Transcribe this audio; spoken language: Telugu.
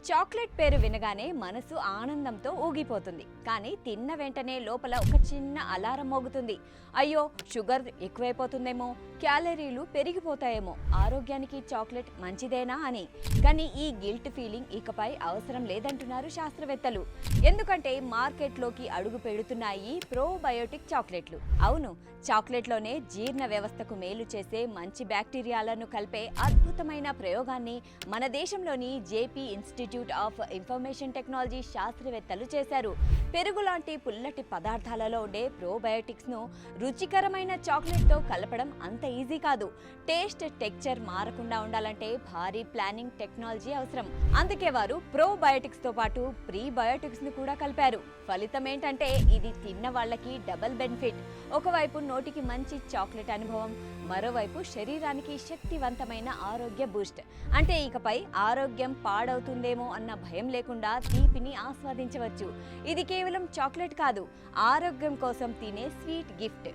చాక్లెట్ పేరు వినగానే మనసు ఆనందంతో ఊగిపోతుంది. కానీ తిన్న వెంటనే లోపల ఒక చిన్న అలారం మోగుతుంది. అయ్యో, షుగర్ ఎక్కువైపోతుందేమో, క్యాలరీలు పెరిగిపోతాయేమో, ఆరోగ్యానికి చాక్లెట్ మంచిదేనా అని. కానీ ఈ గిల్ట్ ఫీలింగ్ ఇకపై అవసరం లేదంటున్నారు శాస్త్రవేత్తలు. ఎందుకంటే మార్కెట్లోకి అడుగు పెడుతున్నాయి ప్రోబయోటిక్ చాక్లెట్లు. అవును, చాక్లెట్లోనే జీర్ణ వ్యవస్థకు మేలు చేసే మంచి బ్యాక్టీరియాలను కలిపే అద్భుతమైన ప్రయోగాన్ని మన దేశంలోని JP institute of information technology శాస్త్రవేత్తలు చేశారు. పెరుగు లాంటి పుల్లటి పదార్థాలలో ఉండే ప్రోబయోటిక్స్ ను రుచికరమైన చాక్లెట్ తో కలపడం అంత ఈజీ కాదు. టేస్ట్, టెక్చర్ మారకుండా ఉండాలంటే భారీ ప్లానింగ్, టెక్నాలజీ అవసరం. అందుకే వారు ప్రోబయోటిక్స్ తో పాటు ప్రీబయోటిక్స్ ను కూడా కలిపారు. ఫలితం ఏంటంటే ఇది తిన్న వాళ్ళకి డబుల్ బెనిఫిట్. ఒకవైపు నోటికి మంచి చాక్లెట్ అనుభవం, మరోవైపు శరీరానికి శక్తివంతమైన ఆరోగ్య బూస్ట్. అంటే ఇకపై ఆరోగ్యం పాడవుతుందేమో అన్న భయం లేకుండా తీపిని ఆస్వాదించవచ్చు. ఇది కేవలం చాక్లెట్ కాదు, ఆరోగ్యం కోసం తినే స్వీట్ గిఫ్ట్.